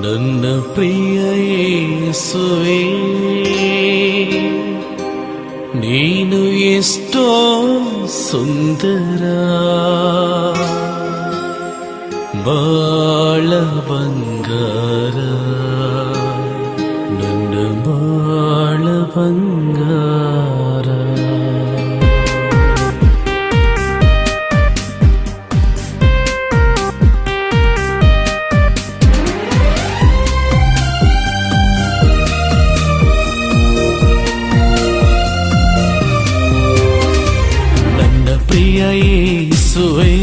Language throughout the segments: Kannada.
ನನ್ನ ಪ್ರಿಯ ಯೇಸುವೇ, ನೀನು ಎಷ್ಟೋ ಸುಂದರ, ಬಾಳ ಬಂಗಾರ, ನನ್ನ ಬಾಳ ಬಂಗಾರ. ಪ್ರಿಯ ಯೇಸುವೇ,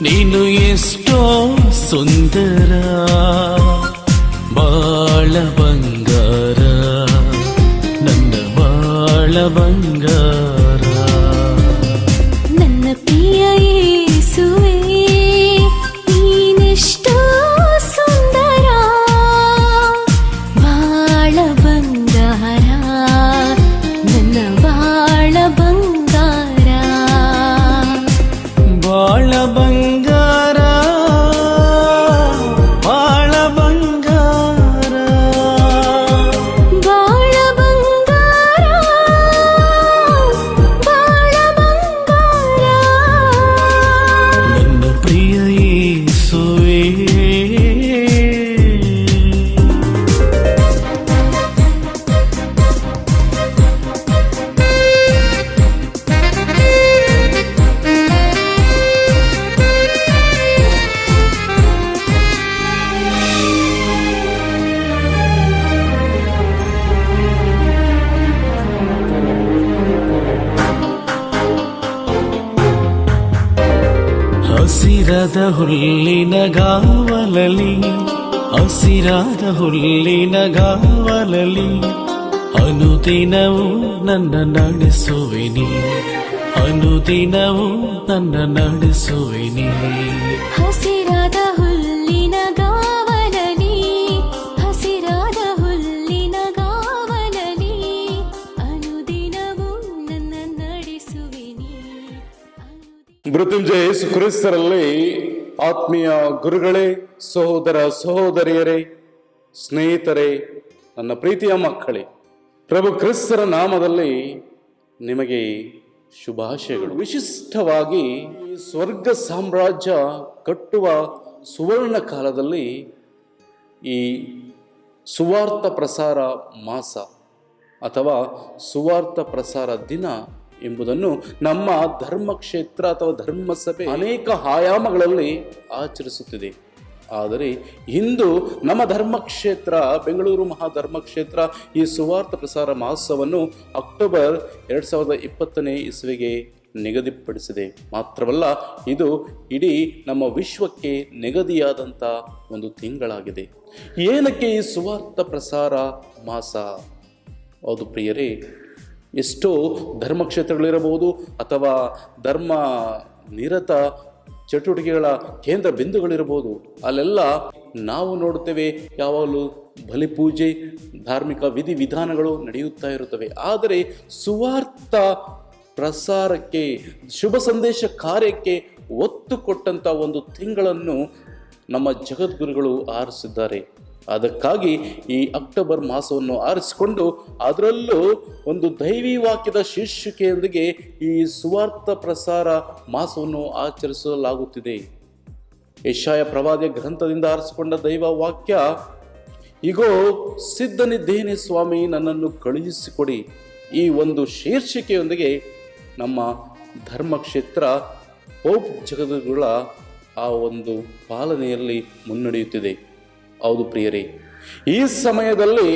ನೀನು ಎಷ್ಟೋ ಸುಂದರ, ಬಾಳ ಬಂಗಾರ, ನನ್ನ ಬಾಳ ಬಂಗಾರ. ನನ್ನ ಪ್ರಿಯ ಯೇಸುವೇ, ನೀನೆಷ್ಟೋ ಸುಂದರ, ಬಾಳ ಬಂಗಾರ, ನನ್ನ ಬಾಳ ಬಂಗಾರ. ಬಾಳ ಬಂಗಾರ, ಬಾಳ ಬಂಗಾರ, ಬಾಳ ಬಂಗಾರ, ಬಾಳ ಬಂಗಾರ. ನನ್ನ ಪ್ರಿಯ ಯೇಸುವೇ. ಹಸಿರಾದ ಹುಲ್ಲಿನ ಗಾವಲಲಿ, ಹಸಿರಾದ ಹುಲ್ಲಿನ ಗಾವಲಲಿ, ಅನುದಿನವೂ ನನ್ನ ನಡೆಸುವಿನಿ, ಅನುದಿನವೂ ನನ್ನ ನಡೆಸುವಿನಿ. ಹಸಿರಾದ ಹುಲ್ಲಿನ ಗಾವಲಲಿ, ಹಸಿರಾದ ಹುಲ್ಲಿನ ಗಾವಲಲಿ, ಅನುದಿನವೂ ನನ್ನ ನಡೆಸುವಿನಿ. ಮೃತ್ಯುಂಜಯ ಯೇಸು ಕ್ರಿಸ್ತರಲ್ಲಿ ಆತ್ಮೀಯ ಗುರುಗಳೇ, ಸಹೋದರ ಸಹೋದರಿಯರೇ, ಸ್ನೇಹಿತರೇ, ನನ್ನ ಪ್ರೀತಿಯ ಮಕ್ಕಳೇ, ಪ್ರಭು ಕ್ರಿಸ್ತರ ನಾಮದಲ್ಲಿ ನಿಮಗೆ ಶುಭಾಶಯಗಳು. ವಿಶಿಷ್ಟವಾಗಿ ಈ ಸ್ವರ್ಗ ಸಾಮ್ರಾಜ್ಯ ಕಟ್ಟುವ ಸುವರ್ಣ ಕಾಲದಲ್ಲಿ ಈ ಸುವಾರ್ಥ ಪ್ರಸಾರ ಮಾಸ ಅಥವಾ ಸುವಾರ್ಥ ಪ್ರಸಾರ ದಿನ ಎಂಬುದನ್ನು ನಮ್ಮ ಧರ್ಮಕ್ಷೇತ್ರ ಅಥವಾ ಧರ್ಮಸಭೆ ಅನೇಕ ಆಯಾಮಗಳಲ್ಲಿ ಆಚರಿಸುತ್ತಿದೆ. ಆದರೆ ಇಂದು ನಮ್ಮ ಧರ್ಮಕ್ಷೇತ್ರ ಬೆಂಗಳೂರು ಮಹಾಧರ್ಮಕ್ಷೇತ್ರ ಈ ಸುವಾರ್ಥ ಪ್ರಸಾರ ಮಹೋತ್ಸವವನ್ನು ಅಕ್ಟೋಬರ್ 2020 ಇಸ್ವಿಗೆ ನಿಗದಿಪಡಿಸಿದೆ. ಮಾತ್ರವಲ್ಲ, ಇದು ಇಡೀ ನಮ್ಮ ವಿಶ್ವಕ್ಕೆ ನಿಗದಿಯಾದಂಥ ಒಂದು ತಿಂಗಳಾಗಿದೆ. ಏನಕ್ಕೆ ಈ ಸುವಾರ್ಥ ಪ್ರಸಾರ ಮಾಸ? ಹೌದು ಪ್ರಿಯರೇ, ಎಷ್ಟೋ ಧರ್ಮಕ್ಷೇತ್ರಗಳಿರಬಹುದು ಅಥವಾ ಧರ್ಮ ನಿರತ ಚಟುವಟಿಕೆಗಳ ಕೇಂದ್ರ ಬಿಂದುಗಳಿರಬಹುದು. ಅಲ್ಲೆಲ್ಲ ನಾವು ನೋಡುತ್ತೇವೆ ಯಾವಾಗಲೂ ಬಲಿಪೂಜೆ, ಧಾರ್ಮಿಕ ವಿಧಿವಿಧಾನಗಳು ನಡೆಯುತ್ತಾ ಇರುತ್ತವೆ. ಆದರೆ ಸುವಾರ್ಥ ಪ್ರಸಾರಕ್ಕೆ, ಶುಭ ಸಂದೇಶ ಕಾರ್ಯಕ್ಕೆ ಒತ್ತು ಕೊಟ್ಟಂಥ ಒಂದು ತಿಂಗಳನ್ನು ನಮ್ಮ ಜಗದ್ಗುರುಗಳು ಆರಿಸಿದ್ದಾರೆ. ಅದಕ್ಕಾಗಿ ಈ ಅಕ್ಟೋಬರ್ ಮಾಸವನ್ನು ಆರಿಸಿಕೊಂಡು ಅದರಲ್ಲೂ ಒಂದು ದೈವಿ ವಾಕ್ಯದ ಶೀರ್ಷಿಕೆಯೊಂದಿಗೆ ಈ ಸುವಾರ್ಥ ಪ್ರಸಾರ ಮಾಸವನ್ನು ಆಚರಿಸಲಾಗುತ್ತಿದೆ. ಯೆಶಾಯ ಪ್ರವಾದಿಯ ಗ್ರಂಥದಿಂದ ಆರಿಸಿಕೊಂಡ ದೈವ ವಾಕ್ಯ, ಇಗೋ ಸಿದ್ಧನಿದ್ದೇನೆ ಸ್ವಾಮಿ, ನನ್ನನ್ನು ಕಳುಹಿಸಿಕೊಡಿ. ಈ ಒಂದು ಶೀರ್ಷಿಕೆಯೊಂದಿಗೆ ನಮ್ಮ ಧರ್ಮಕ್ಷೇತ್ರ ಪೋಪ್ ಜಗದ್ಗುರುಗಳ ಆ ಒಂದು ಪಾಲನೆಯಲ್ಲಿ ಮುನ್ನಡೆಯುತ್ತಿದೆ. ಹೌದು ಪ್ರಿಯರೇ, ಈ ಸಮಯದಲ್ಲಿ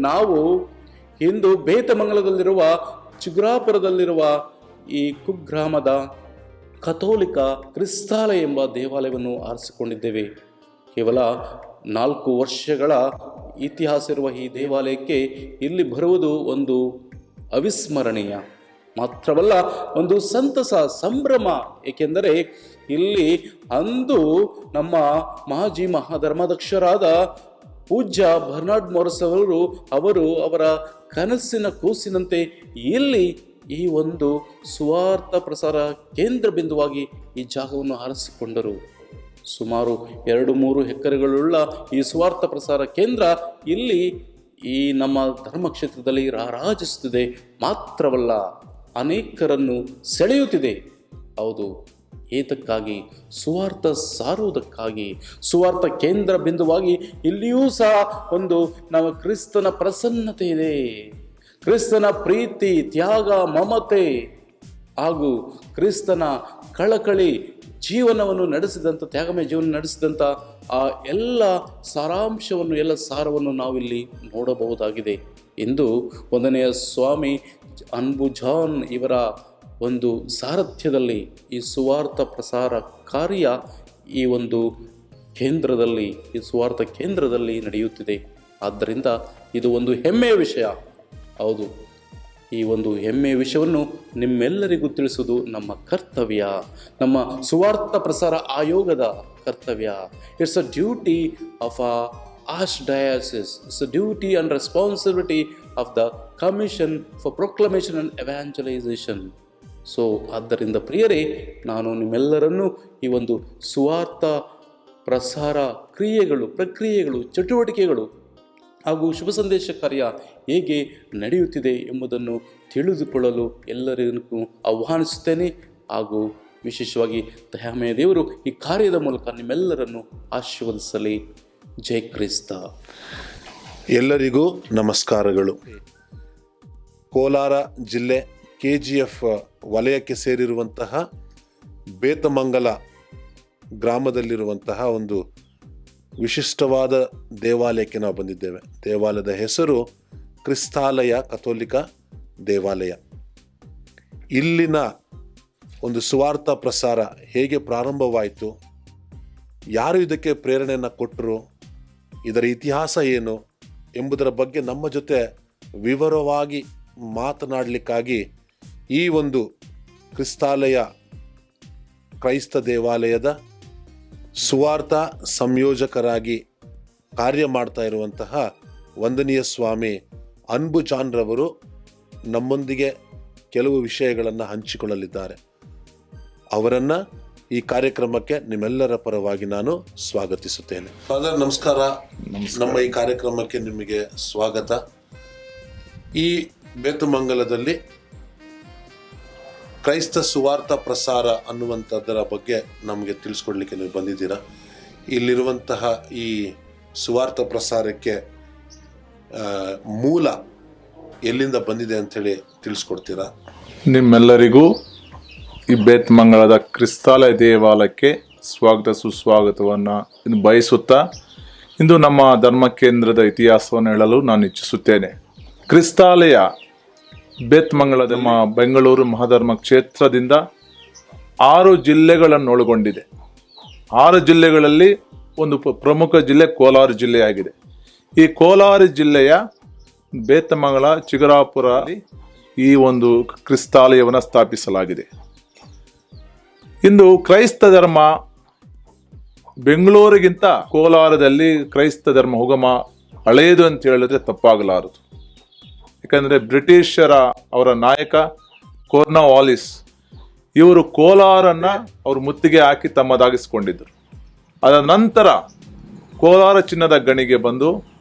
ನಾವು ಇಂದು ಬೇತಮಂಗಲದಲ್ಲಿರುವ ಚಿಗುರಾಪುರದಲ್ಲಿರುವ ಈ ಕುಗ್ರಾಮದ ಕಥೋಲಿಕ ಕ್ರಿಸ್ತಾಲಯ ಎಂಬ ದೇವಾಲಯವನ್ನು ಆರಿಸಿಕೊಂಡಿದ್ದೇವೆ. ಕೇವಲ 4 ವರ್ಷಗಳ ಇತಿಹಾಸ ಇರುವ ಈ ದೇವಾಲಯಕ್ಕೆ ಇಲ್ಲಿ ಬರುವುದು ಒಂದು ಅವಿಸ್ಮರಣೀಯ, ಮಾತ್ರವಲ್ಲ ಒಂದು ಸಂತಸ, ಸಂಭ್ರಮ. ಏಕೆಂದರೆ ಇಲ್ಲಿ ಅಂದು ನಮ್ಮ ಮಾಜಿ ಮಹಾಧರ್ಮಾಧ್ಯಕ್ಷರಾದ ಪೂಜ್ಯ ಬರ್ನಾರ್ಡ್ ಮೋರಸ್ ಅವರು ಅವರ ಕನಸಿನ ಕೂಸಿನಂತೆ ಇಲ್ಲಿ ಈ ಒಂದು ಸುವಾರ್ಥ ಪ್ರಸಾರ ಕೇಂದ್ರ ಬಿಂದುವಾಗಿ ಈ ಜಾಗವನ್ನು ಆರಿಸಿಕೊಂಡರು. ಸುಮಾರು 2-3 ಎಕರೆಗಳುಳ್ಳ ಈ ಸುವಾರ್ಥ ಪ್ರಸಾರ ಕೇಂದ್ರ ಇಲ್ಲಿ ಈ ನಮ್ಮ ಧರ್ಮಕ್ಷೇತ್ರದಲ್ಲಿ ರಾರಾಜಿಸುತ್ತಿದೆ. ಮಾತ್ರವಲ್ಲ, ಅನೇಕರನ್ನು ಸೆಳೆಯುತ್ತಿದೆ. ಹೌದು, ಏತಕ್ಕಾಗಿ? ಸುವಾರ್ಥ ಸಾರುವುದಕ್ಕಾಗಿ. ಸುವಾರ್ಥ ಕೇಂದ್ರ ಬಿಂದುವಾಗಿ ಇಲ್ಲಿಯೂ ಸಹ ಒಂದು ನಮ್ಮ ಕ್ರಿಸ್ತನ ಪ್ರಸನ್ನತೆ ಇದೆ. ಕ್ರಿಸ್ತನ ಪ್ರೀತಿ, ತ್ಯಾಗ, ಮಮತೆ ಹಾಗೂ ಕ್ರಿಸ್ತನ ಕಳಕಳಿ ಜೀವನವನ್ನು ನಡೆಸಿದಂಥ, ತ್ಯಾಗಮಯ ಜೀವನ ನಡೆಸಿದಂಥ ಆ ಎಲ್ಲ ಸಾರಾಂಶವನ್ನು, ಎಲ್ಲ ಸಾರವನ್ನು ನಾವಿಲ್ಲಿ ನೋಡಬಹುದಾಗಿದೆ ಎಂದು 1ನೇ ಸ್ವಾಮಿ ಅನ್ಬು ಜಾನ್ ಇವರ ಒಂದು ಸಾರಥ್ಯದಲ್ಲಿ ಈ ಸುವಾರ್ಥ ಪ್ರಸಾರ ಕಾರ್ಯ ಈ ಒಂದು ಕೇಂದ್ರದಲ್ಲಿ, ಈ ಸುವಾರ್ಥ ಕೇಂದ್ರದಲ್ಲಿ ನಡೆಯುತ್ತಿದೆ. ಆದ್ದರಿಂದ ಇದು ಒಂದು ಹೆಮ್ಮೆಯ ವಿಷಯ. ಹೌದು, ಈ ಒಂದು ಹೆಮ್ಮೆಯ ವಿಷಯವನ್ನು ನಿಮ್ಮೆಲ್ಲರಿಗೂ ತಿಳಿಸುವುದು ನಮ್ಮ ಕರ್ತವ್ಯ, ನಮ್ಮ ಸುವಾರ್ಥ ಪ್ರಸಾರ ಆಯೋಗದ ಕರ್ತವ್ಯ. It's a duty of a archdiocese. It's a duty and responsibility of the commission for proclamation and evangelisation. So ಆದ್ದರಿಂದ ಪ್ರಿಯರೇ, ನಾನು ನಿಮ್ಮೆಲ್ಲರನ್ನೂ ಈ ಒಂದು ಸುವಾರ್ಥ ಪ್ರಸಾರ ಪ್ರಕ್ರಿಯೆಗಳು, ಚಟುವಟಿಕೆಗಳು ಹಾಗೂ ಶುಭ ಸಂದೇಶ ಕಾರ್ಯ ಹೇಗೆ ನಡೆಯುತ್ತಿದೆ ಎಂಬುದನ್ನು ತಿಳಿದುಕೊಳ್ಳಲು ಎಲ್ಲರಿಗೂ ಆಹ್ವಾನಿಸುತ್ತೇನೆ. ಹಾಗೂ ವಿಶೇಷವಾಗಿ ದಯಾಮಯ ದೇವರು ಈ ಕಾರ್ಯದ ಮೂಲಕ ನಿಮ್ಮೆಲ್ಲರನ್ನು ಆಶೀರ್ವದಿಸಲಿ. ಜೈ ಕ್ರಿಸ್ತ. ಎಲ್ಲರಿಗೂ ನಮಸ್ಕಾರಗಳು. ಕೋಲಾರ ಜಿಲ್ಲೆ KGF ವಲಯಕ್ಕೆ ಸೇರಿರುವಂತಹ ಬೇತಮಂಗಲ ಗ್ರಾಮದಲ್ಲಿರುವಂತಹ ಒಂದು ವಿಶಿಷ್ಟವಾದ ದೇವಾಲಯಕ್ಕೆ ನಾವು ಬಂದಿದ್ದೇವೆ. ದೇವಾಲಯದ ಹೆಸರು ಕ್ರಿಸ್ತಾಲಯ ಕಥೋಲಿಕ ದೇವಾಲಯ. ಇಲ್ಲಿನ ಒಂದು ಸುವಾರ್ಥ ಪ್ರಸಾರ ಹೇಗೆ ಪ್ರಾರಂಭವಾಯಿತು, ಯಾರು ಇದಕ್ಕೆ ಪ್ರೇರಣೆಯನ್ನು ಕೊಟ್ಟರು, ಇದರ ಇತಿಹಾಸ ಏನು ಎಂಬುದರ ಬಗ್ಗೆ ನಮ್ಮ ಜೊತೆ ವಿವರವಾಗಿ ಮಾತನಾಡಲಿಕ್ಕಾಗಿ ಈ ಒಂದು ಕ್ರಿಸ್ತಾಲಯ ಕ್ರೈಸ್ತ ದೇವಾಲಯದ ಸುವಾರ್ಥ ಸಂಯೋಜಕರಾಗಿ ಕಾರ್ಯ ಮಾಡ್ತಾ ಇರುವಂತಹ ವಂದನೀಯ ಸ್ವಾಮಿ ಅನ್ಬು ಜಾನ್ ರವರು ನಮ್ಮೊಂದಿಗೆ ಕೆಲವು ವಿಷಯಗಳನ್ನು ಹಂಚಿಕೊಳ್ಳಲಿದ್ದಾರೆ. ಅವರನ್ನು ಈ ಕಾರ್ಯಕ್ರಮಕ್ಕೆ ನಿಮ್ಮೆಲ್ಲರ ಪರವಾಗಿ ನಾನು ಸ್ವಾಗತಿಸುತ್ತೇನೆ. ಫಾದರ್, ನಮಸ್ಕಾರ. ನಮ್ಮ ಈ ಕಾರ್ಯಕ್ರಮಕ್ಕೆ ನಿಮಗೆ ಸ್ವಾಗತ. ಈ ಬೇತಮಂಗಲದಲ್ಲಿ ಕ್ರೈಸ್ತ ಸುವಾರ್ಥ ಪ್ರಸಾರ ಅನ್ನುವಂಥದ್ದರ ಬಗ್ಗೆ ನಮಗೆ ತಿಳಿಸ್ಕೊಡ್ಲಿಕ್ಕೆ ನೀವು ಬಂದಿದ್ದೀರಾ. ಇಲ್ಲಿರುವಂತಹ ಈ ಸುವಾರ್ಥ ಪ್ರಸಾರಕ್ಕೆ ಮೂಲ ಎಲ್ಲಿಂದ ಬಂದಿದೆ ಅಂಥೇಳಿ ತಿಳಿಸ್ಕೊಡ್ತೀರಾ? ನಿಮ್ಮೆಲ್ಲರಿಗೂ ಈ ಬೇತಮಂಗಲದ ಕ್ರಿಸ್ತಾಲಯ ದೇವಾಲಯಕ್ಕೆ ಸ್ವಾಗತ ಸುಸ್ವಾಗತವನ್ನು ಬಯಸುತ್ತಾ ಇಂದು ನಮ್ಮ ಧರ್ಮ ಕೇಂದ್ರದ ಇತಿಹಾಸವನ್ನು ಹೇಳಲು ನಾನು ಇಚ್ಛಿಸುತ್ತೇನೆ. ಕ್ರಿಸ್ತಾಲಯ ಬೇತಮಂಗಲದ ನಮ್ಮ ಬೆಂಗಳೂರು ಮಹಾಧರ್ಮ ಕ್ಷೇತ್ರದಿಂದ 6 ಜಿಲ್ಲೆಗಳನ್ನು ಒಳಗೊಂಡಿದೆ. 6 ಜಿಲ್ಲೆಗಳಲ್ಲಿ ಒಂದು ಪ್ರಮುಖ ಜಿಲ್ಲೆ ಕೋಲಾರ ಜಿಲ್ಲೆಯಾಗಿದೆ. ಈ ಕೋಲಾರ ಜಿಲ್ಲೆಯ ಬೇತಮಂಗಲ ಚಿಗರಾಪುರ ಈ ಒಂದು ಕ್ರಿಸ್ತಾಲಯವನ್ನು ಸ್ಥಾಪಿಸಲಾಗಿದೆ. ಇಂದು ಕ್ರೈಸ್ತ ಧರ್ಮ ಬೆಂಗಳೂರಿಗಿಂತ ಕೋಲಾರದಲ್ಲಿ ಕ್ರೈಸ್ತ ಧರ್ಮ ಉಗಮ ಹಳೆಯದು ಅಂತ ಹೇಳಿದ್ರೆ ತಪ್ಪಾಗಲಾರದು. ಯಾಕಂದರೆ ಬ್ರಿಟಿಷರ ಅವರ ನಾಯಕ ಕೋರ್ನವಾಲಿಸ್ ಇವರು ಕೋಲಾರನ್ನು ಅವರು ಮುತ್ತಿಗೆ ಹಾಕಿ ತಮ್ಮದಾಗಿಸಿಕೊಂಡಿದ್ದರು. ಅದ ನಂತರ ಕೋಲಾರ ಚಿನ್ನದ ಗಣಿಗೆ ಬಂದು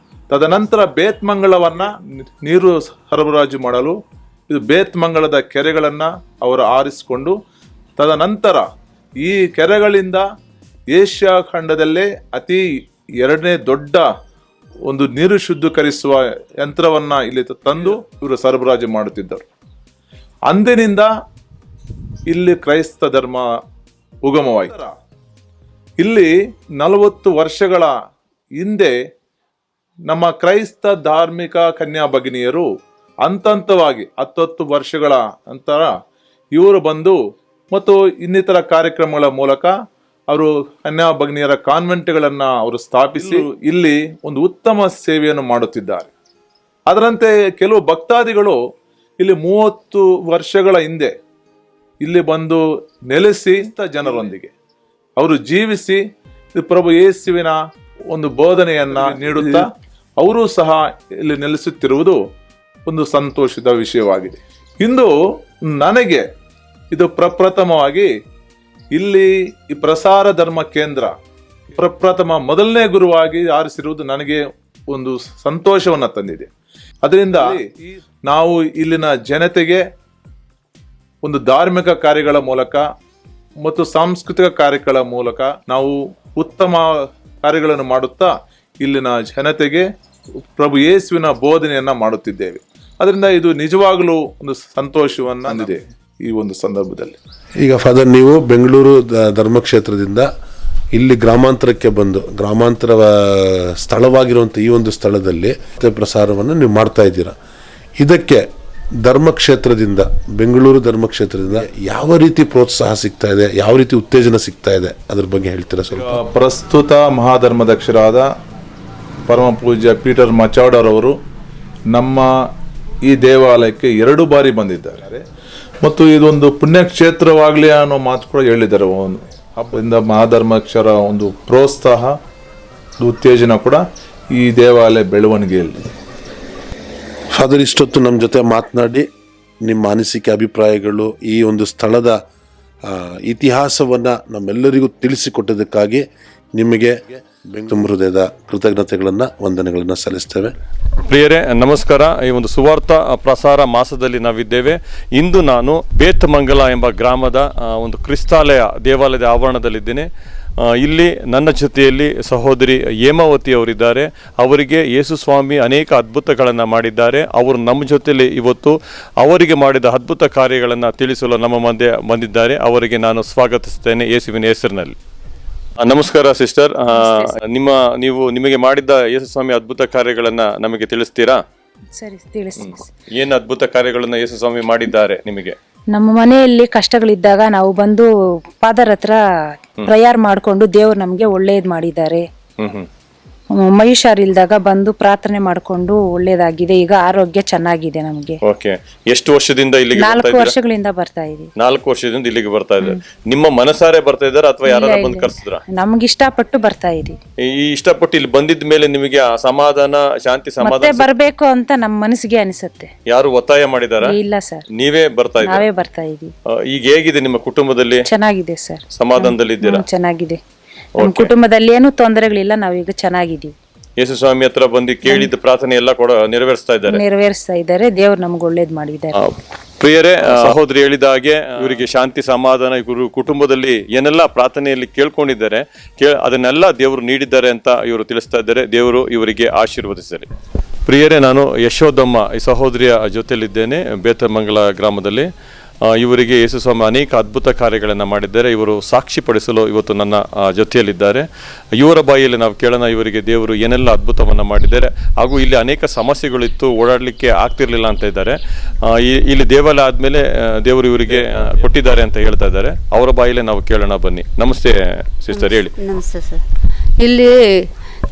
ತದನಂತರ ಬೇತಮಂಗಲವನ್ನು ನೀರು ಸರಬರಾಜು ಮಾಡಲು ಇದು ಬೇತಮಂಗಲದ ಕೆರೆಗಳನ್ನು ಅವರು ಆರಿಸಿಕೊಂಡು ತದನಂತರ ಈ ಕೆರೆಗಳಿಂದ ಏಷ್ಯಾ ಖಂಡದಲ್ಲೇ ಅತಿ 2ನೇ ದೊಡ್ಡ ಒಂದು ನೀರು ಶುದ್ಧೀಕರಿಸುವ ಯಂತ್ರವನ್ನು ಇಲ್ಲಿ ತಂದು ಇವರು ಸರಬರಾಜು ಮಾಡುತ್ತಿದ್ದರು. ಅಂದಿನಿಂದ ಇಲ್ಲಿ ಕ್ರೈಸ್ತ ಧರ್ಮ ಉಗಮವಾಯಿತು. ಇಲ್ಲಿ 40 ವರ್ಷಗಳ ಹಿಂದೆ ನಮ್ಮ ಕ್ರೈಸ್ತ ಧಾರ್ಮಿಕ ಕನ್ಯಾ ಭಗಿನಿಯರು ಹಂತವಾಗಿ 10 ವರ್ಷಗಳ ನಂತರ ಇವರು ಬಂದು ಮತ್ತು ಇನ್ನಿತರ ಕಾರ್ಯಕ್ರಮಗಳ ಮೂಲಕ ಅವರು ಕನ್ಯಾ ಭಗಿನಿಯರ ಕಾನ್ವೆಂಟ್ಗಳನ್ನು ಅವರು ಸ್ಥಾಪಿಸಿ ಇಲ್ಲಿ ಒಂದು ಉತ್ತಮ ಸೇವೆಯನ್ನು ಮಾಡುತ್ತಿದ್ದಾರೆ. ಅದರಂತೆ ಕೆಲವು ಭಕ್ತಾದಿಗಳು ಇಲ್ಲಿ 30 ವರ್ಷಗಳ ಹಿಂದೆ ಇಲ್ಲಿ ಬಂದು ನೆಲೆಸಿ ಜನರೊಂದಿಗೆ ಅವರು ಜೀವಿಸಿ ಪ್ರಭು ಯೇಸುವಿನ ಒಂದು ಬೋಧನೆಯನ್ನ ನೀಡುತ್ತಾ ಅವರು ಸಹ ಇಲ್ಲಿ ನೆಲೆಸುತ್ತಿರುವುದು ಒಂದು ಸಂತೋಷದ ವಿಷಯವಾಗಿದೆ. ಇಂದು ನನಗೆ ಇದು ಪ್ರಪ್ರಥಮವಾಗಿ ಇಲ್ಲಿ ಈ ಪ್ರಸಾರ ಧರ್ಮ ಕೇಂದ್ರ ಪ್ರಪ್ರಥಮ ಮೊದಲನೇ ಗುರುವಾಗಿ ಆರಿಸಿರುವುದು ನನಗೆ ಒಂದು ಸಂತೋಷವನ್ನ ತಂದಿದೆ. ಅದರಿಂದ ನಾವು ಇಲ್ಲಿನ ಜನತೆಗೆ ಒಂದು ಧಾರ್ಮಿಕ ಕಾರ್ಯಗಳ ಮೂಲಕ ಮತ್ತು ಸಾಂಸ್ಕೃತಿಕ ಕಾರ್ಯಗಳ ಮೂಲಕ ನಾವು ಉತ್ತಮ ಕಾರ್ಯಗಳನ್ನು ಮಾಡುತ್ತಾ ಇಲ್ಲಿನ ಜನತೆಗೆ ಪ್ರಭು ಯೇಸುವಿನ ಬೋಧನೆಯನ್ನ ಮಾಡುತ್ತಿದ್ದೇವೆ. ಅದರಿಂದ ಇದು ನಿಜವಾಗಲೂ ಒಂದು ಸಂತೋಷವನ್ನ ತಂದಿದೆ ಈ ಒಂದು ಸಂದರ್ಭದಲ್ಲಿ. ಈಗ ಫಾದರ್, ನೀವು ಬೆಂಗಳೂರು ಧರ್ಮಕ್ಷೇತ್ರದಿಂದ ಇಲ್ಲಿ ಗ್ರಾಮಾಂತರಕ್ಕೆ ಬಂದು ಗ್ರಾಮಾಂತರ ಸ್ಥಳವಾಗಿರುವಂಥ ಈ ಒಂದು ಸ್ಥಳದಲ್ಲಿ ಪ್ರಸಾರವನ್ನು ನೀವು ಮಾಡ್ತಾ ಇದ್ದೀರಾ. ಇದಕ್ಕೆ ಧರ್ಮಕ್ಷೇತ್ರದಿಂದ, ಬೆಂಗಳೂರು ಧರ್ಮಕ್ಷೇತ್ರದಿಂದ ಯಾವ ರೀತಿ ಪ್ರೋತ್ಸಾಹ ಸಿಗ್ತಾ ಇದೆ, ಯಾವ ರೀತಿ ಉತ್ತೇಜನ ಸಿಗ್ತಾ ಇದೆ, ಅದ್ರ ಬಗ್ಗೆ ಹೇಳ್ತೀರಾ ಸ್ವಲ್ಪ? ಪ್ರಸ್ತುತ ಮಹಾಧರ್ಮದಕ್ಷರಾದ ಪರಮ ಪೂಜ್ಯ ಪೀಟರ್ ಮಚಾಡರವರು ನಮ್ಮ ಈ ದೇವಾಲಯಕ್ಕೆ 2 ಬಾರಿ ಬಂದಿದ್ದಾರೆ ಮತ್ತು ಇದೊಂದು ಪುಣ್ಯಕ್ಷೇತ್ರವಾಗಲಿ ಅನ್ನೋ ಮಾತು ಕೂಡ ಹೇಳಿದ್ದಾರೆ. ಹಬ್ಬದಿಂದ ಮಹಾಧರ್ಮಾಕ್ಷರ ಒಂದು ಪ್ರೋತ್ಸಾಹ, ಉತ್ತೇಜನ ಕೂಡ ಈ ದೇವಾಲಯ ಬೆಳವಣಿಗೆಯಲ್ಲಿದೆ. ಫಾದರ್, ಇಷ್ಟೊತ್ತು ನಮ್ಮ ಜೊತೆ ಮಾತನಾಡಿ ನಿಮ್ಮ ಅನಿಸಿಕೆ, ಅಭಿಪ್ರಾಯಗಳು, ಈ ಒಂದು ಸ್ಥಳದ ಇತಿಹಾಸವನ್ನು ನಮ್ಮೆಲ್ಲರಿಗೂ ತಿಳಿಸಿಕೊಟ್ಟದಕ್ಕಾಗಿ ನಿಮಗೆ ತುಂಬ ಹೃದಯದ ಕೃತಜ್ಞತೆಗಳನ್ನು, ವಂದನೆಗಳನ್ನು ಸಲ್ಲಿಸ್ತೇವೆ. ಪ್ರಿಯರೇ ನಮಸ್ಕಾರ. ಈ ಒಂದು ಸುವಾರ್ಥ ಪ್ರಸಾರ ಮಾಸದಲ್ಲಿ ನಾವಿದ್ದೇವೆ. ಇಂದು ನಾನು ಬೇತಮಂಗಲ ಎಂಬ ಗ್ರಾಮದ ಒಂದು ಕ್ರಿಸ್ತಾಲಯ ದೇವಾಲಯದ ಆವರಣದಲ್ಲಿದ್ದೇನೆ. ಇಲ್ಲಿ ನನ್ನ ಜೊತೆಯಲ್ಲಿ ಸಹೋದರಿ ಹೇಮಾವತಿ ಅವರಿದ್ದಾರೆ. ಅವರಿಗೆ ಯೇಸು ಸ್ವಾಮಿ ಅನೇಕ ಅದ್ಭುತಗಳನ್ನು ಮಾಡಿದ್ದಾರೆ. ಅವರು ನಮ್ಮ ಜೊತೆಯಲ್ಲಿ ಇವತ್ತು ಅವರಿಗೆ ಮಾಡಿದ ಅದ್ಭುತ ಕಾರ್ಯಗಳನ್ನು ತಿಳಿಸಲು ನಮ್ಮ ಮಧ್ಯೆ ಬಂದಿದ್ದಾರೆ. ಅವರಿಗೆ ನಾನು ಸ್ವಾಗತಿಸ್ತೇನೆ ಯೇಸುವಿನ ಹೆಸರಿನಲ್ಲಿ. ನಮಸ್ಕಾರ ಸಿಸ್ಟರ್. ನಿಮಗೆ ಮಾಡಿದ ಯೇಸು ಸ್ವಾಮಿ ಅದ್ಭುತ ಕಾರ್ಯಗಳನ್ನ ನಮಗೆ ತಿಳಿಸ್ತೀರಾ? ಸರಿ, ತಿಳಿಸ್ತೀನಿ. ಏನು ಅದ್ಭುತ ಕಾರ್ಯಗಳನ್ನ ಯೇಸು ಸ್ವಾಮಿ ಮಾಡಿದ್ದಾರೆ ನಿಮಗೆ? ನಮ್ಮ ಮನೆಯಲ್ಲಿ ಕಷ್ಟಗಳಿದ್ದಾಗ ನಾವು ಬಂದು ಫಾದರ್ ಹತ್ರ ಪ್ರೇಯರ್ ಮಾಡ್ಕೊಂಡು ದೇವ್ರು ನಮ್ಗೆ ಒಳ್ಳೇದ್ ಮಾಡಿದ್ದಾರೆ. ಮಹಿಷಾರಿಲ್ದಾಗ ಬಂದು ಪ್ರಾರ್ಥನೆ ಮಾಡ್ಕೊಂಡು ಒಳ್ಳೇದಾಗಿದೆ. ಈಗ ಆರೋಗ್ಯ ಚೆನ್ನಾಗಿದೆ ನಮ್ಗೆ. ಓಕೆ. ಎಷ್ಟು ವರ್ಷದಿಂದ ಇಲ್ಲಿಗೆ 4 ವರ್ಷಗಳಿಂದ ಬರ್ತಾ ಇದೀವಿ. 4 ವರ್ಷದಿಂದ ಇಲ್ಲಿಗೆ ಬರ್ತಾ ಇದ್ದಾರೆ. ನಿಮ್ಮ ಮನಸಾರೆ ಬರ್ತಾ ಇದ್ದಾರಾ ಅಥವಾ ಯಾರು ಬಂದು ಕರ್ಸಿದ್ರ? ನಮ್ಗೆ ಇಷ್ಟಪಟ್ಟು ಬರ್ತಾ ಇದೀವಿ. ಈ ಇಷ್ಟಪಟ್ಟು ಇಲ್ಲಿ ಬಂದಿದ ಮೇಲೆ ನಿಮಗೆ ಸಮಾಧಾನ, ಶಾಂತಿ, ಸಮಾಧಾನ ಬರ್ಬೇಕು ಅಂತ ನಮ್ಮ ಮನಸ್ಸಿಗೆ ಅನಿಸುತ್ತೆ. ಯಾರು ಒತ್ತಾಯ ಮಾಡಿದಾರ? ಇಲ್ಲ ಸರ್, ನೀವೇ ಬರ್ತಾ ಇದ್ದೀರಾ? ನಾವೇ ಬರ್ತಾ ಇದೀವಿ. ಈಗ ಹೇಗಿದೆ ನಿಮ್ಮ ಕುಟುಂಬದಲ್ಲಿ? ಚೆನ್ನಾಗಿದೆ ಸರ್. ಸಮಾಧಾನದಲ್ಲಿ ಇದ್ದೀರಾ? ಚೆನ್ನಾಗಿದೆ. ನಮ್ಮ ಕುಟುಂಬದಲ್ಲಿ ಏನು ತೊಂದರೆಗಳಿಲ್ಲ. ನಾವೀಗ ಚೆನ್ನಾಗಿದ್ದೀವಿ. ಯೇಸು ಸ್ವಾಮಿ ಹತ್ರ ಬಂದು ಕೇಳಿದ ಪ್ರಾರ್ಥನೆ ಎಲ್ಲ ಕೂಡ ನೆರವೇರಿಸ್ತಾ ಇದ್ದಾರೆ. ದೇವ್ರು ನಮ್ಗೆ ಒಳ್ಳೇದ್ ಮಾಡಿದ್ದಾರೆ. ಪ್ರಿಯರೇ, ಸಹೋದರಿ ಹೇಳಿದ ಹಾಗೆ ಇವರಿಗೆ ಶಾಂತಿ, ಸಮಾಧಾನ, ಇವರು ಕುಟುಂಬದಲ್ಲಿ ಏನೆಲ್ಲ ಪ್ರಾರ್ಥನೆಯಲ್ಲಿ ಕೇಳ್ಕೊಂಡಿದ್ದಾರೆ ಅದನ್ನೆಲ್ಲ ದೇವರು ನೀಡಿದ್ದಾರೆ ಅಂತ ಇವರು ತಿಳಿಸ್ತಾ ಇದ್ದಾರೆ. ದೇವರು ಇವರಿಗೆ ಆಶೀರ್ವದಿಸಲಿ. ಪ್ರಿಯರೇ, ನಾನು ಯಶೋದಮ್ಮ ಈ ಸಹೋದರಿಯ ಜೊತೆಯಲ್ಲಿದ್ದೇನೆ ಬೇತಮಂಗಲ ಗ್ರಾಮದಲ್ಲಿ. ಇವರಿಗೆ ಯೇಸು ಸ್ವಾಮಿ ಅನೇಕ ಅದ್ಭುತ ಕಾರ್ಯಗಳನ್ನು ಮಾಡಿದ್ದಾರೆ. ಇವರು ಸಾಕ್ಷಿ ಪಡಿಸಲು ಇವತ್ತು ನನ್ನ ಜೊತೆಯಲ್ಲಿದ್ದಾರೆ. ಇವರ ಬಾಯಿಯಲ್ಲಿ ನಾವು ಕೇಳೋಣ ಇವರಿಗೆ ದೇವರು ಏನೆಲ್ಲ ಅದ್ಭುತವನ್ನು ಮಾಡಿದ್ದಾರೆ, ಹಾಗೂ ಇಲ್ಲಿ ಅನೇಕ ಸಮಸ್ಯೆಗಳಿತ್ತು, ಓಡಾಡಲಿಕ್ಕೆ ಆಗ್ತಿರ್ಲಿಲ್ಲ ಅಂತ ಇದ್ದಾರೆ. ಇಲ್ಲಿ ದೇವಾಲಯ ಆದಮೇಲೆ ದೇವರು ಇವರಿಗೆ ಕೊಟ್ಟಿದ್ದಾರೆ ಅಂತ ಹೇಳ್ತಾ ಇದ್ದಾರೆ. ಅವರ ಬಾಯಿಯಲ್ಲಿ ನಾವು ಕೇಳೋಣ, ಬನ್ನಿ. ನಮಸ್ತೆ ಸಿಸ್ಟರ್, ಹೇಳಿ. ನಮಸ್ತೆ ಸರ್. ಇಲ್ಲಿ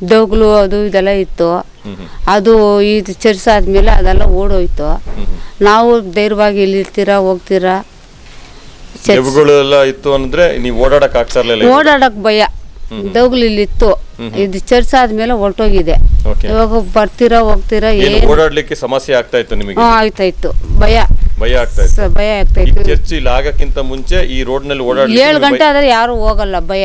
ದೋಗ್ಲು ಅದು ಇದೆಲ್ಲ ಇತ್ತು. ಅದು ಇದು ಚರ್ಚ್ ಆದ್ಮೇಲೆ ಅದೆಲ್ಲ ಓಡೋಯ್ತು. ನಾವು ಧೈರ್ಯವಾಗಿ ಇಲ್ಲಿ ಇರ್ತೀರಾ, ಹೋಗ್ತೀರಾ. ಇತ್ತು ಅಂದ್ರೆ ನೀವು ಓಡಾಡಕ್ ಆಗ್ತಾ ಇರ್ಲಿಲ್ಲ. ಓಡಾಡಕ್ ಭಯ. ದೋಗ್ಲು ಇಲ್ಲಿ ಇತ್ತು. ಇದು ಚರ್ಚ್ ಆದ್ಮೇಲೆ ಹೊರಟೋಗಿದೆ. ಇವಾಗ ಬರ್ತೀರಾ, ಹೋಗ್ತೀರಾ. ಓಡಾಡ್ಲಿಕ್ಕೆ ಸಮಸ್ಯೆ ಆಗ್ತಾ ಇತ್ತು ನಿಮಗೆ? ಆಯ್ತಾಯ್ತು. ಭಯ ಆಗ್ತಾ ಇತ್ತು. ಭಯ ಆಗ್ತಾ ಇತ್ತು. ಚರ್ಚ್ ಇಲ್ಲಿ ಆಗಕ್ಕಿಂತ ಮುಂಚೆ ಈ ರೋಡ್ ನಲ್ಲಿ ಓಡಾಡ್ಲಿಕ್ಕೆ 7 ಗಂಟೆ ಆದ್ರೆ ಯಾರು ಹೋಗಲ್ಲ. ಭಯ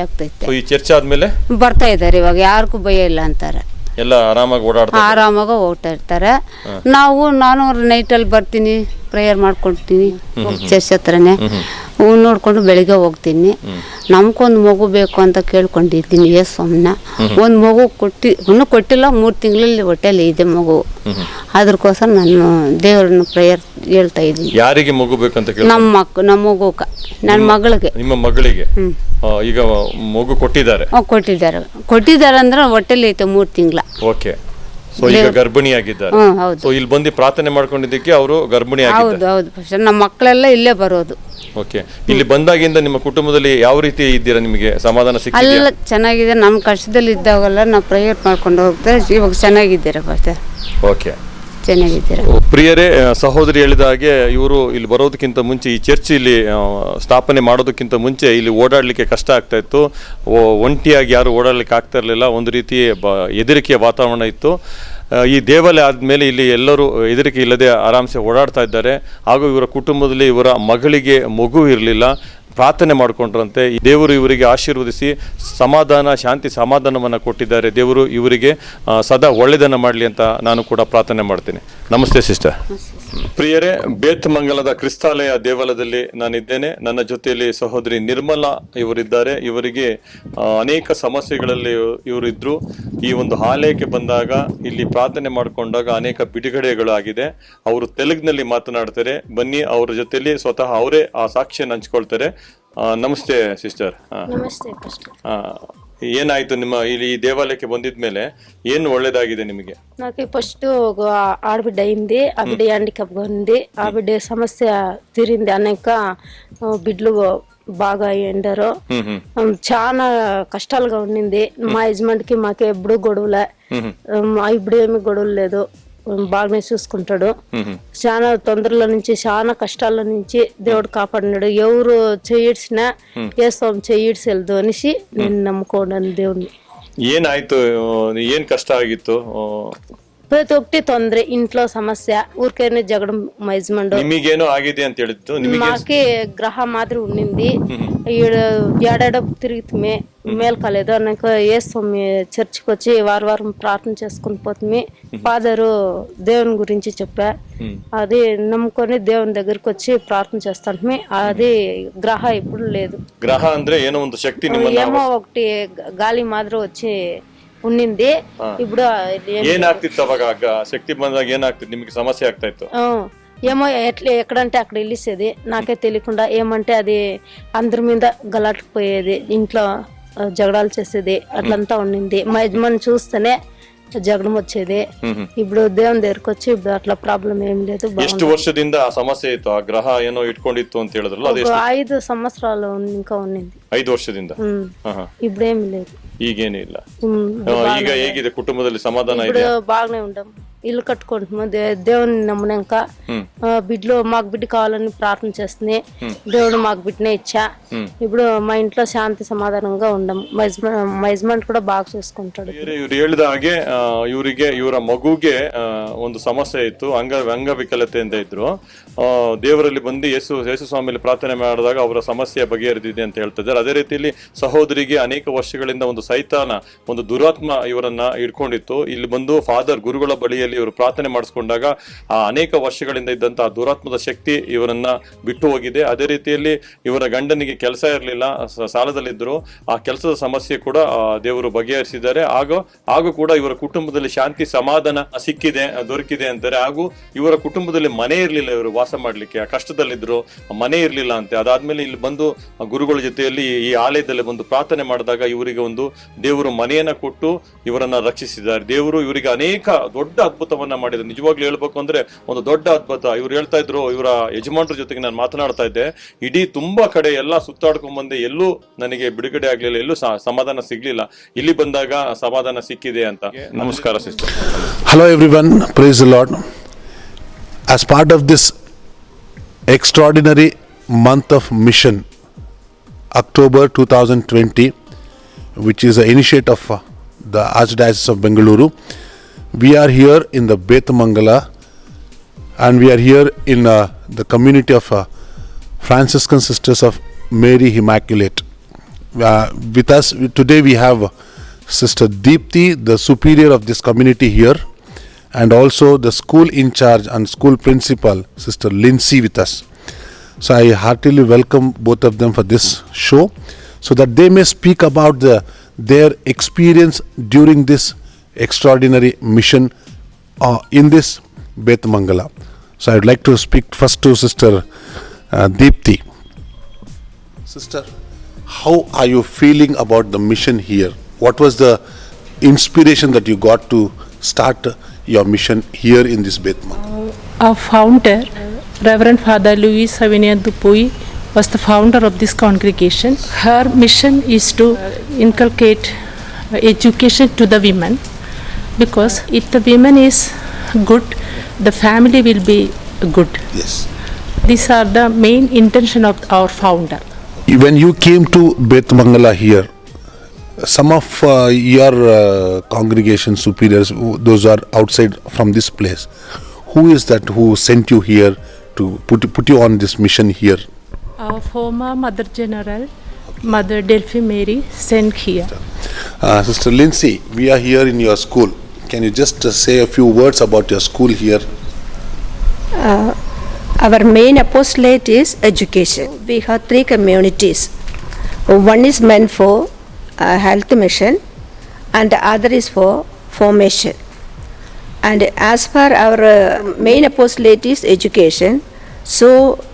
ಆಗ್ತಾ ಇತ್ತು. ಈ ಚರ್ಚ್ ಆದ್ಮೇಲೆ ಬರ್ತಾ ಇದ್ದಾರೆ. ಇವಾಗ ಯಾರಿಗೂ ಭಯ ಇಲ್ಲ ಅಂತಾರೆ. ಎಲ್ಲ ಆರಾಮಾಗಿ ಹೋಗ್ತಾ ಇರ್ತಾರೆ. ನಾನು ನೈಟಲ್ಲಿ ಬರ್ತೀನಿ, ಪ್ರೇಯರ್ ಮಾಡ್ಕೊಳ್ತೀನಿ ಚರ್ಚ್ ಹತ್ರನೇ. ನೋಡ್ಕೊಂಡು ಬೆಳಿಗ್ಗೆ ಹೋಗ್ತೀನಿ. ನಮ್ಗೊಂದು ಮಗು ಬೇಕು ಅಂತ ಕೇಳ್ಕೊಂಡಿದ್ದೀನಿ ಯೇಸು ಸ್ವಾಮಿನ. ಒಂದು ಮಗು ಇನ್ನೂ ಕೊಟ್ಟಿಲ್ಲ. 3 ತಿಂಗಳಲ್ಲಿ ಹೊಟ್ಟೆಲಿ ಇದೆ ಮಗು. ಅದಕ್ಕೋಸ್ಕರ ನಾನು ದೇವ್ರನ್ನ ಪ್ರೇಯರ್ ಹೇಳ್ತಾ ಇದ್ದೀನಿ. ಯಾರಿಗೆ ಮಗು ಬೇಕಂತ? ನಮ್ಮ ಮಗುಕ, ನನ್ನ ಮಗಳಿಗೆ. ನಿಮ್ಮ ಮಗಳಿಗೆ ಈಗ ಮಗು ಕೊಟ್ಟಿದ್ದಾರೆ ಅಂದ್ರೆ ಹೊಟ್ಟೆಲಿ ಐತೆ 3 ತಿಂಗಳ. ಓಕೆ. ಸೊ ಈಗ ಗರ್ಭಿಣಿ ಆಗಿದ್ದಾರೆ. ಸೊ ಇಲ್ಲಿ ಬಂದು ಪ್ರಾರ್ಥನೆ ಮಾಡ್ಕೊಂಡಿದ್ದಕ್ಕೆ ಅವರು ಗರ್ಭಿಣಿ ಆಗಿದ್ದಾರೆ. ಹೌದು. ನಮ್ಮ ಮಕ್ಕಳೆಲ್ಲ ಇಲ್ಲೇ ಬರೋದು. ಓಕೆ. ಇಲ್ಲಿ ಬಂದಾಗಿಂದ ನಿಮ್ಮ ಕುಟುಂಬದಲ್ಲಿ ಯಾವ ರೀತಿ ಇದ್ದೀರಾ? ನಿಮಗೆ ಸಮಾಧಾನ ಸಿಕ್ಕಿದೆಯಾ? ಎಲ್ಲ ಚೆನ್ನಾಗಿದೆ. ನಮ್ಮ ಕಷ್ಟದಲ್ಲಿ ಇದ್ದಾಗೆಲ್ಲ ನಾವು ಪ್ರೇಯರ್ ಮಾಡ್ಕೊಂಡು ಹೋಗ್ತಾರೆ. ಇವಾಗ ಚೆನ್ನಾಗಿದ್ದೀರಾ ಬರ್ತಾರೆ. ಓಕೆ, ಚೆನ್ನಾಗಿದ್ದೀರಾ. ಪ್ರಿಯರೇ, ಸಹೋದರಿ ಹೇಳಿದ ಹಾಗೆ ಇವರು ಇಲ್ಲಿ ಬರೋದಕ್ಕಿಂತ ಮುಂಚೆ ಈ ಚರ್ಚ್ ಇಲ್ಲಿ ಸ್ಥಾಪನೆ ಮಾಡೋದಕ್ಕಿಂತ ಮುಂಚೆ ಇಲ್ಲಿ ಓಡಾಡಲಿಕ್ಕೆ ಕಷ್ಟ ಆಗ್ತಾ ಇತ್ತು. ಒಂಟಿಯಾಗಿ ಯಾರು ಓಡಾಡಲಿಕ್ಕೆ ಆಗ್ತಾ ಇರಲಿಲ್ಲ. ಒಂದು ರೀತಿ ಹೆದರಿಕೆಯ ವಾತಾವರಣ ಇತ್ತು. ಈ ದೇವಾಲಯ ಆದಮೇಲೆ ಇಲ್ಲಿ ಎಲ್ಲರೂ ಹೆದರಿಕೆ ಇಲ್ಲದೆ ಆರಾಮ್ಸೆ ಓಡಾಡ್ತಾ ಇದ್ದಾರೆ. ಹಾಗೂ ಇವರ ಕುಟುಂಬದಲ್ಲಿ ಇವರ ಮಗಳಿಗೆ ಮಗು ಇರಲಿಲ್ಲ. ಪ್ರಾರ್ಥನೆ ಮಾಡಿಕೊಂಡ್ರಂತೆ ದೇವರು ಇವರಿಗೆ ಆಶೀರ್ವದಿಸಿ ಸಮಾಧಾನ, ಶಾಂತಿ, ಸಮಾಧಾನವನ್ನು ಕೊಟ್ಟಿದ್ದಾರೆ. ದೇವರು ಇವರಿಗೆ ಸದಾ ಒಳ್ಳೆಯದನ್ನು ಮಾಡಲಿ ಅಂತ ನಾನು ಕೂಡ ಪ್ರಾರ್ಥನೆ ಮಾಡ್ತೀನಿ. ನಮಸ್ತೆ ಸಿಸ್ಟರ್. ಪ್ರಿಯರೇ, ಬೇತಮಂಗಲದ ಕ್ರಿಸ್ತಾಲಯ ದೇವಾಲಯದಲ್ಲಿ ನಾನಿದ್ದೇನೆ. ನನ್ನ ಜೊತೆಯಲ್ಲಿ ಸಹೋದರಿ ನಿರ್ಮಲಾ ಇವರಿದ್ದಾರೆ. ಇವರಿಗೆ ಅನೇಕ ಸಮಸ್ಯೆಗಳಲ್ಲಿ ಇವರಿದ್ರು. ಈ ಒಂದು ಆಲಯಕ್ಕೆ ಬಂದಾಗ, ಇಲ್ಲಿ ಪ್ರಾರ್ಥನೆ ಮಾಡಿಕೊಂಡಾಗ ಅನೇಕ ಬಿಡುಗಡೆಗಳಾಗಿದೆ. ಅವರು ತೆಲುಗಿನಲ್ಲಿ ಮಾತನಾಡ್ತಾರೆ. ಬನ್ನಿ, ಅವರ ಜೊತೆಯಲ್ಲಿ ಸ್ವತಃ ಅವರೇ ಆ ಸಾಕ್ಷಿಯನ್ನು ಹಂಚ್ಕೊಳ್ತಾರೆ. ನಮಸ್ತೆ ಸಿಸ್ಟರ್. ನಮಸ್ತೆ ಪಾಸ್ಟರ್. ಏನಾಯ್ತು ನಿಮ್ಮ ಇಲ್ಲಿ ಈ దేవాలయಕ್ಕೆ ಬಂದಿದ್ಮೇಲೆ ಏನು ఒళ్ళేదాಗಿದೆ నిಮಗೆ? నాకు ఫస్ట్ ఆడబిడ్డ అయింది. ఆ బిడ్డ హ్యాండిక్యాప్గా ఉంది. ఆ బిడ్డ సమస్య తీరింది. అనేక బిడ్డలు బాగా ఎండారు. చాలా కష్టాలుగా ఉండింది. మా యజమానికి మాకు ఎప్పుడు గొడవలే. ఇప్పుడు ఏమి గొడవలు లేదు, బాగానే చూసుకుంటాడు. చాలా తొందరల నుంచి, చాలా కష్టాల నుంచి దేవుడు కాపాడినాడు. ఎవరు చెయ్యిడ్చినా ఏ స్వామి చెయ్యిడ్చెల్దు అనేసి నేను నమ్ముకోండి దేవుడిని. ಏನಾಯ್ತು? ಏನ್ ಕಷ್ಟ ಆಗಿತ್ತು? ప్రతి ఒక్కటి తొందర, ఇంట్లో సమస్య, ఊరికైనా జగడం మా యజమానుడు. ನಿಮಗೇನೋ ಆಗಿದೆ ಅಂತ ಹೇಳಿದ್ದು? మాకి గ్రహ మాదిరి ఉండింది. ఏడాడ తిరుగుతుమే, మేలు కాలేదు. నాకు ఏ స్వామి చర్చికి వచ్చి వారం ప్రార్థన చేసుకుని పోతుంది. ఫాదరు దేవుని గురించి చెప్పా. అది నమ్ముకొని దేవుని దగ్గరికి వచ్చి ప్రార్థన చేస్తాను. అది గ్రహ ఇప్పుడు లేదు. గ్రహ ಅಂದ್ರೆ ಏನೋ ಒಂದು ಶಕ್ತಿ ఏమో ఒకటి గాలి మాదిరి వచ్చి ఉండింది. ఇప్పుడు ಏನಾಗ್ತಿತ್ತು ಅವಾಗ? ಶಕ್ತಿ ಬಂದಾಗ ಏನಾಗ್ತಿತ್ತು? ನಿಮಗೆ ಸಮಸ್ಯೆ ಆಗ್ತಾ ಇತ್ತು? ఏమో ఎక్కడంటే అక్కడ వెళ్ళేసేది. నాకే తెలియకుండా ఏమంటే అది అందరి మీద గలాటుకుపోయేది. ఇంట్లో జగడాలు చేసేది. అట్లంతా ఉండింది. మా యజమాని చూస్తేనే జగడం వచ్చేది. ఇప్పుడు దేవుని దగ్గరకు వచ్చి ఇప్పుడు అట్లా ప్రాబ్లం ఏం లేదు. ಎಷ್ಟು ವರ್ಷದಿಂದ ಆ ಸಮಸ್ಯೆ ಇತ್ತು? ಆ ಗ್ರಹ ಏನೋ ಇಟ್ಕೊಂಡಿತ್ತು ಅಂತ ಹೇಳಿದ್ರಲ್ಲ, 5 సంవత్సరాలు ఇంకా ఉండింది. 5 ವರ್ಷದಿಂದ. ఇప్పుడేమి లేదు. ಈಗೇನು ಇಲ್ಲ. ಈಗ ಹೇಗಿದೆ ಕುಟುಂಬದಲ್ಲಿ? ಸಮಾಧಾನ ಇದೆ? బాగానే ఉండం. ఇల్లు కట్టుకుంటున్నాము. దేవుని నమ్మినాక బిడ్డలు, మాకు బిడ్డ కావాలని ప్రార్థన చేస్తుంది. దేవుడు మాకు బిడ్డనే ఇచ్చా. ఇప్పుడు మా ఇంట్లో శాంతి సమాధానంగా ఉండం. మా యజమాని కూడా బాగా చూసుకుంటాడు. ಇವ್ರು ಹೇಳಿದ ಹಾಗೆ ಇವರ ಮಗುಗೆ ಒಂದು ಸಮಸ್ಯೆ ಇತ್ತು. ಅಂಗವಿಕಲತೆಯಿಂದ ಇದ್ರು. ದೇವರಲ್ಲಿ ಬಂದು ಯೇಸು ಸ್ವಾಮಿಯಲ್ಲಿ ಪ್ರಾರ್ಥನೆ ಮಾಡಿದಾಗ ಅವರ ಸಮಸ್ಯೆ ಬಗೆಹರಿದಿದೆ ಅಂತ ಹೇಳ್ತಿದ್ದಾರೆ. ಅದೇ ರೀತಿಯಲ್ಲಿ ಸಹೋದರಿಗೆ ಅನೇಕ ವರ್ಷಗಳಿಂದ ಒಂದು ಸೈತಾನ, ಒಂದು ದುರಾತ್ಮ ಇವರನ್ನ ಇಟ್ಕೊಂಡಿತ್ತು. ಇಲ್ಲಿ ಬಂದು ಫಾದರ್ ಗುರುಗಳ ಬಳಿಯಲ್ಲಿ ಇವರು ಪ್ರಾರ್ಥನೆ ಮಾಡಿಸ್ಕೊಂಡಾಗ ಅನೇಕ ವರ್ಷಗಳಿಂದ ಇದ್ದಂತಹ ದುರಾತ್ಮದ ಶಕ್ತಿ ಇವರನ್ನ ಬಿಟ್ಟು ಹೋಗಿದೆ. ಅದೇ ರೀತಿಯಲ್ಲಿ ಇವರ ಗಂಡನಿಗೆ ಕೆಲಸ ಇರಲಿಲ್ಲ, ಸಾಲದಲ್ಲಿದ್ದರು. ಆ ಕೆಲಸದ ಸಮಸ್ಯೆ ಕೂಡ ದೇವರು ಬಗೆಹರಿಸಿದ್ದಾರೆ. ಹಾಗೂ ಕೂಡ ಇವರ ಕುಟುಂಬದಲ್ಲಿ ಶಾಂತಿ ಸಮಾಧಾನ ದೊರಕಿದೆ ಅಂತಾರೆ. ಹಾಗೂ ಇವರ ಕುಟುಂಬದಲ್ಲಿ ಮನೆ ಇರಲಿಲ್ಲ, ಇವರು ವಾಸ ಮಾಡ್ಲಿಕ್ಕೆ ಕಷ್ಟದಲ್ಲಿದ್ರು, ಮನೆ ಇರಲಿಲ್ಲ ಅಂತೆ. ಅದಾದ್ಮೇಲೆ ಇಲ್ಲಿ ಬಂದು ಗುರುಗಳ ಜೊತೆಯಲ್ಲಿ ಈ ಆಲಯದಲ್ಲಿ ಬಂದು ಪ್ರಾರ್ಥನೆ ಮಾಡಿದಾಗ ಇವರಿಗೆ ಒಂದು ದೇವರು ಮನೆಯನ್ನ ಕೊಟ್ಟು ಇವರನ್ನ ರಕ್ಷಿಸಿದ್ದಾರೆ. ದೇವರು ಇವರಿಗೆ ಅನೇಕ ದೊಡ್ಡ ಅದ್ಭುತವನ್ನ ಮಾಡಿದ್ರು. ನಿಜವಾಗ್ಲೂ ಹೇಳ್ಬೇಕು ಅಂದ್ರೆ ಒಂದು ದೊಡ್ಡ ಅದ್ಭುತ. ಇವ್ರು ಹೇಳ್ತಾ ಇದ್ರು, ಇವರ ಯಜಮಾನರ ಜೊತೆಗೆ ನಾನು ಮಾತನಾಡ್ತಾ ಇದ್ದೆ, ಇಡೀ ತುಂಬಾ ಕಡೆ ಎಲ್ಲ ಸುತ್ತಾಡ್ಕೊಂಡ್ ಬಂದೆ, ಎಲ್ಲೂ ನನಗೆ ಬಿಡುಗಡೆ ಆಗ್ಲಿಲ್ಲ, ಎಲ್ಲೂ ಸಮಾಧಾನ ಸಿಗ್ಲಿಲ್ಲ. ಇಲ್ಲಿ ಬಂದಾಗ ಸಮಾಧಾನ ಸಿಕ್ಕಿದೆ ಅಂತ. ನಮಸ್ಕಾರ sister. Hello everyone, praise the Lord. As part of this extraordinary month of mission, October 2020, which is an initiative of the Archdiocese of Bengaluru, we are here in the Betamangala, and we are here in the community of Franciscan Sisters of Mary Immaculate. With us today we have Sister Deepti, the superior of this community here, and also the school in charge and school principal, Sister Lindsay, with us. So I heartily welcome both of them for this show, so that they may speak about their experience during this extraordinary mission in this Betamangala. So I would like to speak first to Sister Deepti. Sister, how are you feeling about the mission here? What was the inspiration that you got to start your mission here in this Betamangala? Our founder, Reverend Father Luis Savinia Dupuy, was the founder of this congregation. Her mission is to inculcate education to the women, because if the women is good, the family will be good. Yes. These are the main intention of our founder. When you came to Betamangala here, some of your congregation superiors, those are outside from this place, who is that who sent you here to put you on this mission here? Our former Mother General, Mother Delphi Mary, sent here. Sister Lindsay, we are here in your school. Can you just say a few words about your school here? Our main apostolate is education. We have 3 communities. One is meant for health mission, and the other is for formation. And as far our main apostolate is education, so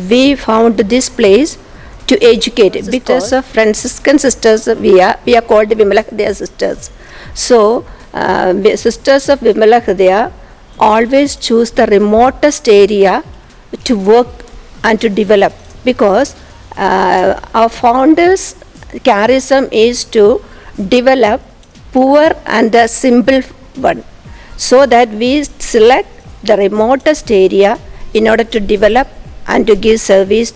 we found this place to educate. Because of Franciscan sisters, we are called Vimala Hridaya sisters. So sisters of Vimala Hridaya always choose the remotest area to work and to develop, because our founders' charism is to develop poor and the simple one, so that we select the remotest area in order to develop and to give service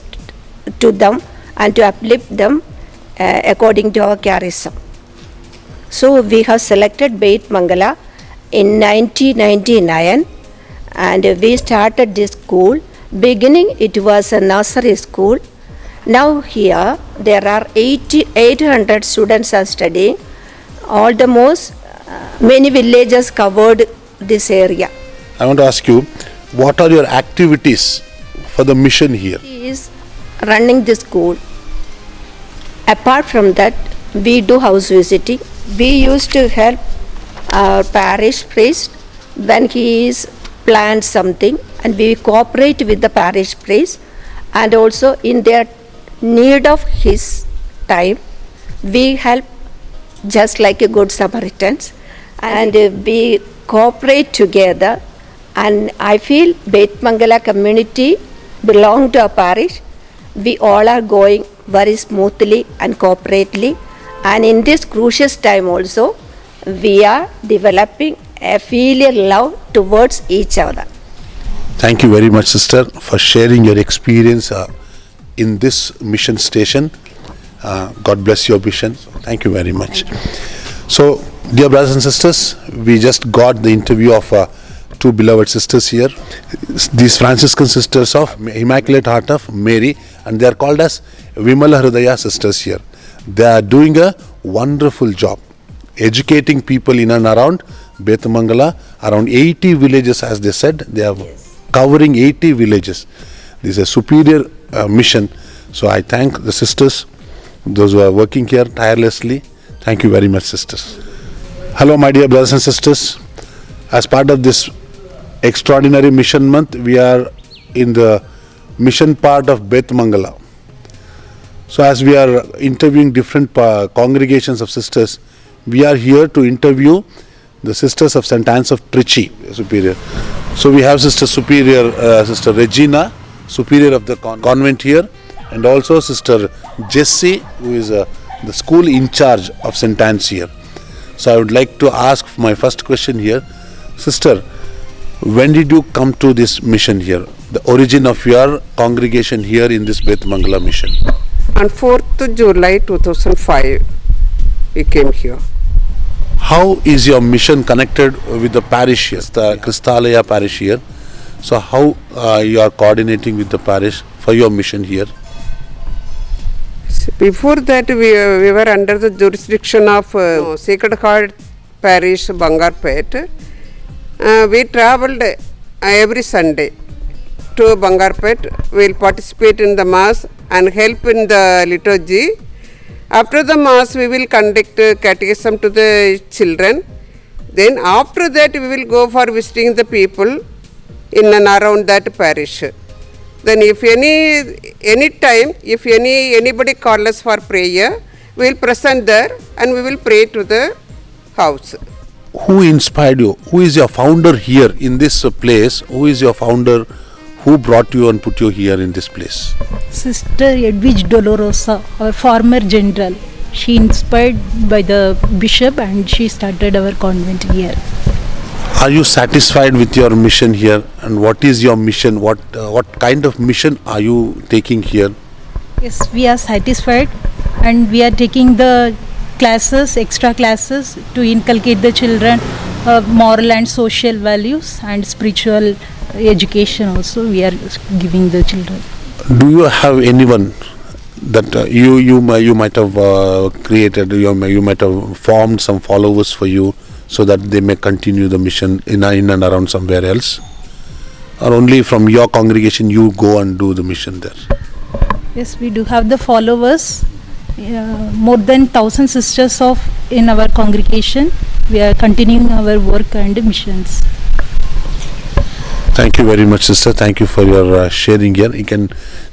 to them and to uplift them according to our charism. So we have selected Beit Mangala in 1999, and we started this school. Beginning it was a nursery school. Now here there are 800 students are studying. Almost many villages covered this area. I want to ask you, what are your activities for the mission here? He is running the school. Apart from that, we do house visiting. We used to help our parish priest when he is planned something, and we cooperate with the parish priest, and also in their need of his time, we help just like a good Samaritans, and we cooperate together. And I feel Beit Mangala community belong to our parish. We all are going very smoothly and cooperatively, and in this crucial time also, we are developing a filial love towards each other. Thank you very much, sister, for sharing your experience in this mission station. God bless your mission. Thank you very much. So, dear brothers and sisters, we just got the interview of 2 beloved sisters here. These Franciscan sisters of Immaculate Heart of Mary, and they are called as Vimala Hridaya sisters here. They are doing a wonderful job educating people in and around Beit Mangala, around 80 villages, as they said. They are covering 80 villages. This is a superior mission. So I thank the sisters, those who are working here tirelessly. Thank you very much, sisters. Hello, my dear brothers and sisters. As part of this extraordinary mission month, we are in the mission part of Beit Mangala. So as we are interviewing different congregations of sisters, we are here to interview the sisters of St. Anne's of Trichy, Superior. So we have Sister Superior, Sister Regina, Superior of the convent here, and also Sister Jessie, who is the school in charge of St. Anne's here. So I would like to ask my first question here. Sister, when did you come to this mission here? The origin of your congregation here in this Beit Mangala mission? On 4th July 2005, we came here. How is your mission connected with the parish here, the Kristalaya parish here? So how you are coordinating with the parish for your mission here? Before that, we were under the jurisdiction of Sacred Heart Parish, Bangarpet. We travelled every Sunday to Bangarpet. We will participate in the Mass and help in the liturgy. After the Mass, we will conduct catechism to the children. Then after that, we will go for visiting the people in and around that parish. Then if any time, if anybody calls us for prayer, we will present there and we will pray to the house. Who inspired you? Who is your founder here in this place? Who is your founder? Who brought you and put you here in this place? Sister Edwidge Dolorosa, our former general. She inspired by the bishop and she started our convent here. Are you satisfied with your mission here? And what is your mission? What kind of mission are you taking here? Yes, we are satisfied and we are taking the classes, extra classes to inculcate the children moral and social values and spiritual education also we are giving the children. do you have anyone that you might have created, you might have formed some followers for you so that they may continue the mission in and around somewhere else, or only from your congregation you go and do the mission there? Yes, we do have the followers. More than 1,000 sisters in our congregation. We are continuing our work and missions. Thank you very much, sister. Thank you for your sharing here. You can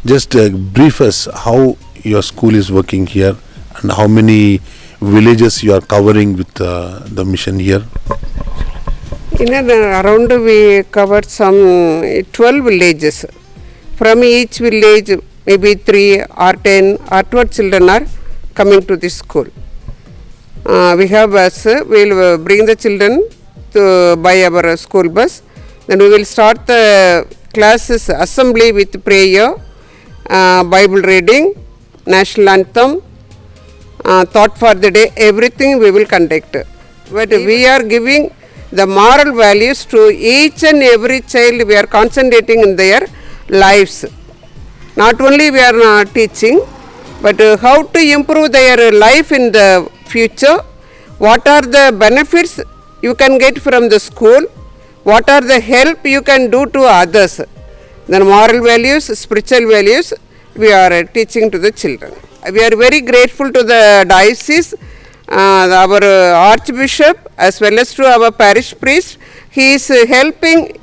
just brief us how your school is working here and how many villages you are covering with the mission here. In and around we covered some 12 villages. From each village, maybe 3 or 10 or 12 children are coming to this school. We have bus. We will bring the children by our school bus. Then we will start the classes assembly with prayer, Bible reading, national anthem, thought for the day, everything we will conduct. But we are giving the moral values to each and every child. We are concentrating in their lives. Not only we are teaching, but how to improve their life in the future. What are the benefits you can get from the school? What are the help you can do to others? Then moral values, spiritual values, we are teaching to the children. We are very grateful to the diocese, our archbishop, as well as to our parish priest. He is helping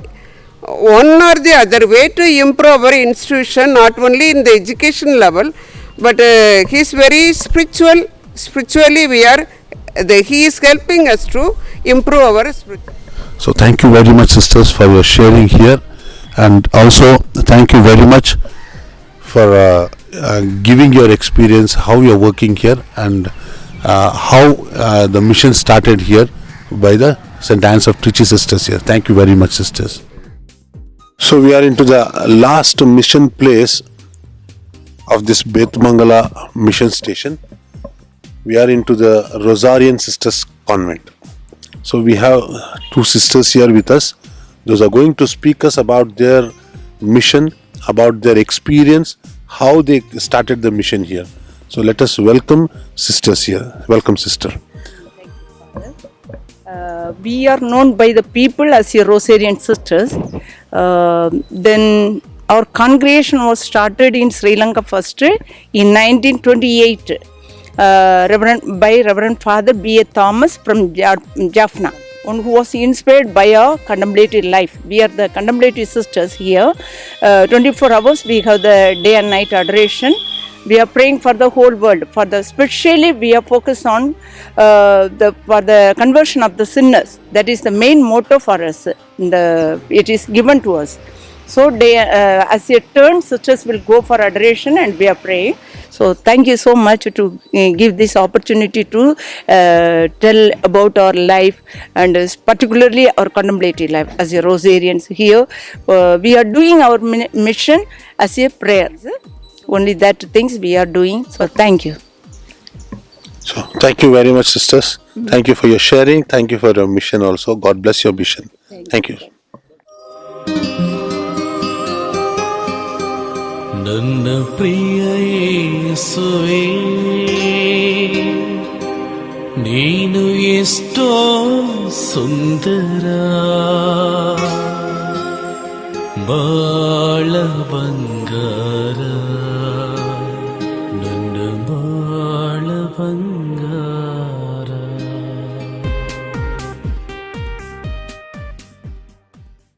one or the other way to improve our institution, not only in the education level, but he is very spiritual. Spiritually, he is helping us to improve our spiritual. So thank you very much, sisters, for your sharing here, and also thank you very much for giving your experience, how you are working here, and how the mission started here by the St. Anne's of Trichy sisters here. Thank you very much, sisters. So we are into the last mission place of this Betmangala mission station. We are into the Rosarian Sisters Convent. So we have 2 sisters here with us. Those are going to speak us about their mission, about their experience, how they started the mission here. So let us welcome sisters here. Welcome, sister. We are known by the people as your Rosarian Sisters. Then our congregation was started in Sri Lanka first in 1928. By Reverend Father B.A. Thomas from Jaffna, who was inspired by our contemplative life. We are the contemplative sisters here. 24 hours we have the day and night adoration. We are praying for the whole world. Especially we are focused on for the conversion of the sinners. That is the main motto for us. It is given to us. So as a turn, sisters will go for adoration and we are praying. So thank you so much to give this opportunity to tell about our life, and particularly our contemplative life as a Rosarians here. We are doing our mission as a prayer. Only that things we are doing. So thank you. So thank you very much, sisters. Thank you for your sharing. Thank you for your mission also. God bless your mission. Thank you. ನನ್ನ ಪ್ರಿಯ ಯೇಸುವೇ, ನೀನು ಎಷ್ಟೋ ಸುಂದರ, ಬಾಳ ಬಂಗಾರ, ನನ್ನ ಬಾಳ ಬಂಗಾರ.